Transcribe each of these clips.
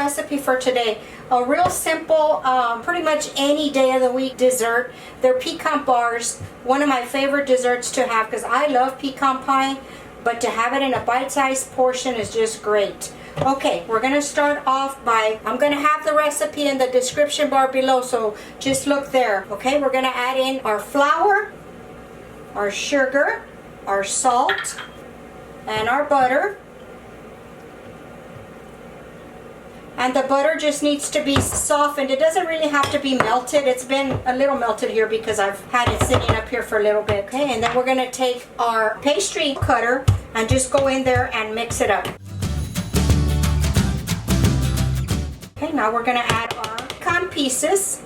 recipe for today. A real simple, pretty much any day of the week dessert. They're pecan bars, one of my favorite desserts to have because I love pecan pie, but to have it in a bite-sized portion is just great. Okay, we're going to start off by, I'm going to have the recipe in the description bar below, so just look there. Okay, we're going to add in our flour, our sugar, our salt, and our butter. And the butter just needs to be softened. It doesn't really have to be melted. It's been a little melted here because I've had it sitting up here for a little bit. Okay, and then we're going to take our pastry cutter and just go in there and mix it up. Okay, now we're going to add our pecan pieces.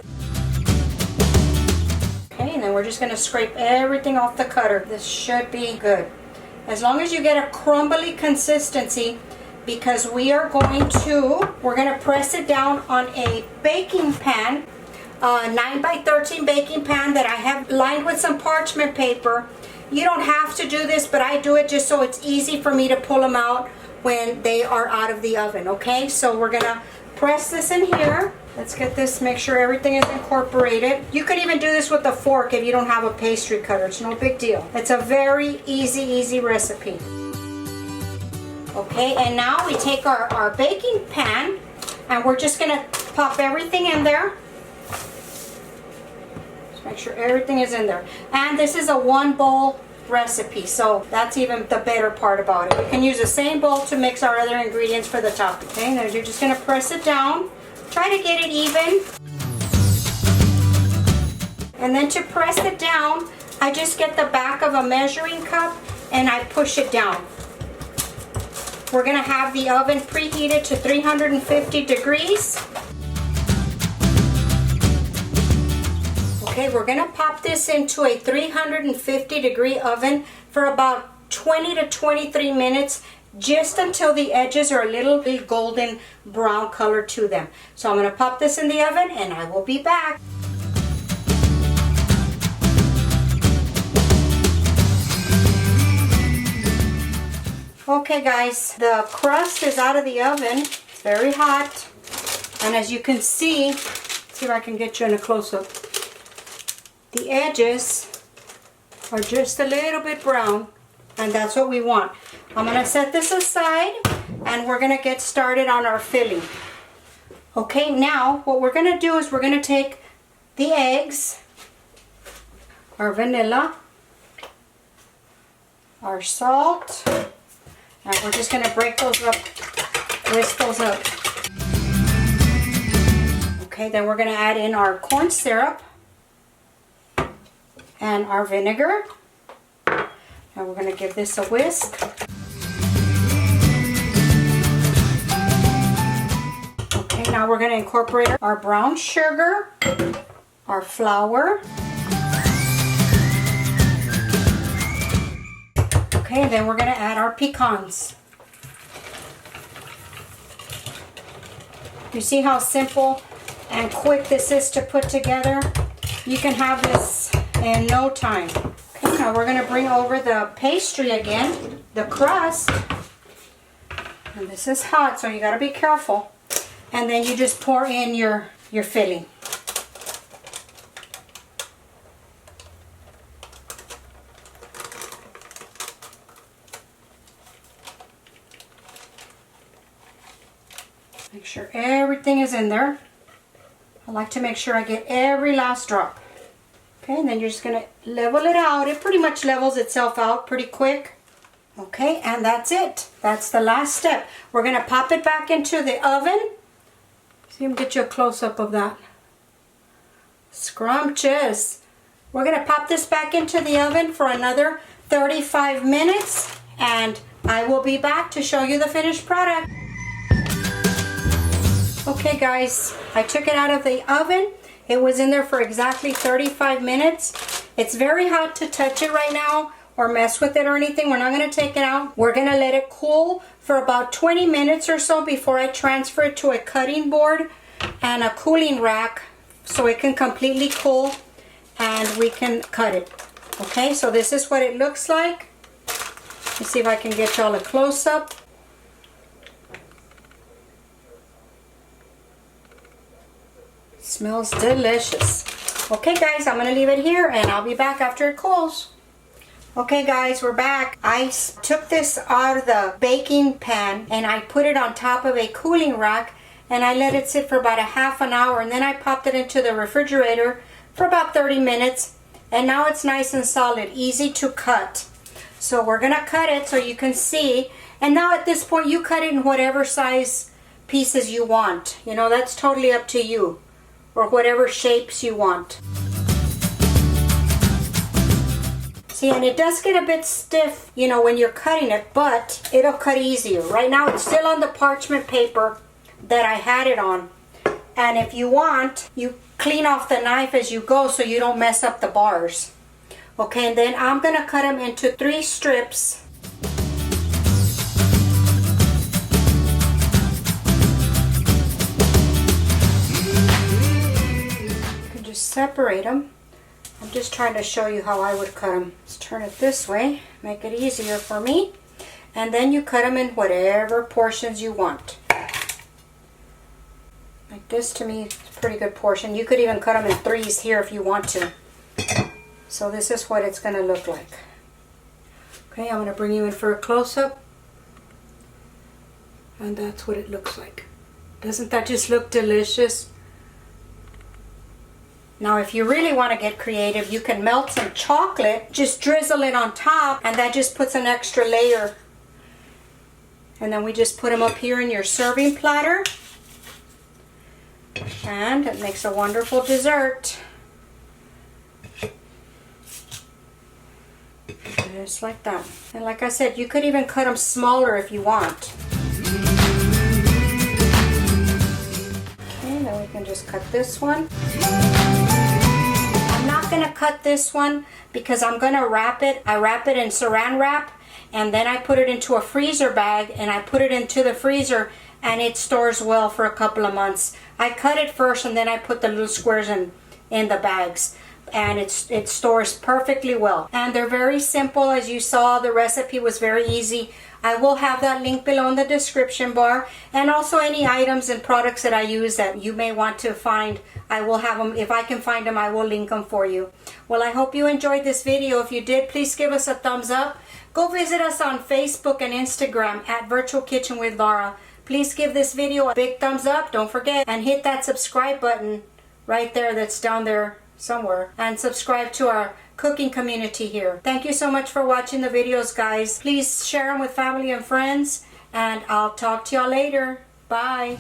Okay, and then we're just going to scrape everything off the cutter. This should be good. As long as you get a crumbly consistency, because we're going to press it down on a baking pan, a 9x13 baking pan that I have lined with some parchment paper. You don't have to do this, but I do it just so it's easy for me to pull them out when they are out of the oven. Okay, so we're going to press this in here. Let's get this, make sure everything is incorporated. You could even do this with a fork if you don't have a pastry cutter. It's no big deal. It's a very easy recipe. Okay, and now we take our baking pan and we're just gonna pop everything in there. Just make sure everything is in there. And this is a 1 bowl recipe, so that's even the better part about it. We can use the same bowl to mix our other ingredients for the topping. Okay, now you're just gonna press it down. Try to get it even. And then to press it down, I just get the back of a measuring cup and I push it down. We're going to have the oven preheated to 350 degrees. Okay, we're going to pop this into a 350 degree oven for about 20 to 23 minutes, just until the edges are a little bit golden brown color to them. So I'm going to pop this in the oven and I will be back. Okay guys, the crust is out of the oven. It's very hot. And as you can see if I can get you in a close-up, the edges are just a little bit brown, and that's what we want. I'm going to set this aside and we're going to get started on our filling. Okay, now what we're going to do is we're going to take the eggs, our vanilla, our salt, and we're just going to break those up, whisk those up. Okay, then we're going to add in our corn syrup and our vinegar. And we're going to give this a whisk. Okay, now we're going to incorporate our brown sugar, our flour. Okay, then we're going to add our pecans. You see how simple and quick this is to put together? You can have this in no time. Okay, now we're going to bring over the pastry again, the crust. And this is hot, so you got to be careful. And then you just pour in your filling. Make sure everything is in there. I like to make sure I get every last drop. Okay, and then you're just going to level it out. It pretty much levels itself out pretty quick. Okay, and that's it. That's the last step. We're going to pop it back into the oven. See, I'm going to get you a close-up of that. Scrumptious. We're going to pop this back into the oven for another 35 minutes, and I will be back to show you the finished product. Okay guys, I took it out of the oven. It was in there for exactly 35 minutes. It's very hot to touch it right now or mess with it or anything. We're not going to take it out. We're going to let it cool for about 20 minutes or so before I transfer it to a cutting board and a cooling rack so it can completely cool and we can cut it. Okay, so this is what it looks like. Let's see if I can get y'all a close-up. Smells delicious. Okay guys, I'm gonna leave it here and I'll be back after it cools. Okay guys, we're back. I took this out of the baking pan and I put it on top of a cooling rack and I let it sit for about a half an hour, and then I popped it into the refrigerator for about 30 minutes, and now it's nice and solid, easy to cut. So we're gonna cut it so you can see, and now at this point you cut it in whatever size pieces you want. You know, that's totally up to you, or whatever shapes you want. See, and it does get a bit stiff, you know, when you're cutting it, but it'll cut easier. Right now it's still on the parchment paper that I had it on. And if you want, you clean off the knife as you go so you don't mess up the bars. Okay, and then I'm gonna cut them into 3 strips. You can just separate them. I'm just trying to show you how I would cut them. Let's turn it this way, make it easier for me. And then you cut them in whatever portions you want. Like this, to me, is a pretty good portion. You could even cut them in 3s here if you want to. So this is what it's going to look like. Okay, I'm going to bring you in for a close-up. And that's what it looks like. Doesn't that just look delicious? Now, if you really want to get creative, you can melt some chocolate, just drizzle it on top, and that just puts an extra layer. And then we just put them up here in your serving platter. And it makes a wonderful dessert. Just like that. And like I said, you could even cut them smaller if you want. Okay, then we can just cut this one. I'm not going to cut this one because I'm going to wrap it. I wrap it in saran wrap, and then I put it into a freezer bag, and I put it into the freezer, and it stores well for a couple of months. I cut it first and then I put the little squares in the bags, and it stores perfectly well. And they're very simple. As you saw, the recipe was very easy. I will have that link below in the description bar, and also any items and products that I use that you may want to find. I will have them. If I can find them, I will link them for you. Well, I hope you enjoyed this video. If you did, please give us a thumbs up. Go visit us on Facebook and Instagram at Virtual Kitchen with Laura. Please give this video a big thumbs up, don't forget, and hit that subscribe button right there that's down there somewhere, and subscribe to our cooking community here. Thank you so much for watching the videos, guys. Please share them with family and friends, and I'll talk to y'all later. Bye.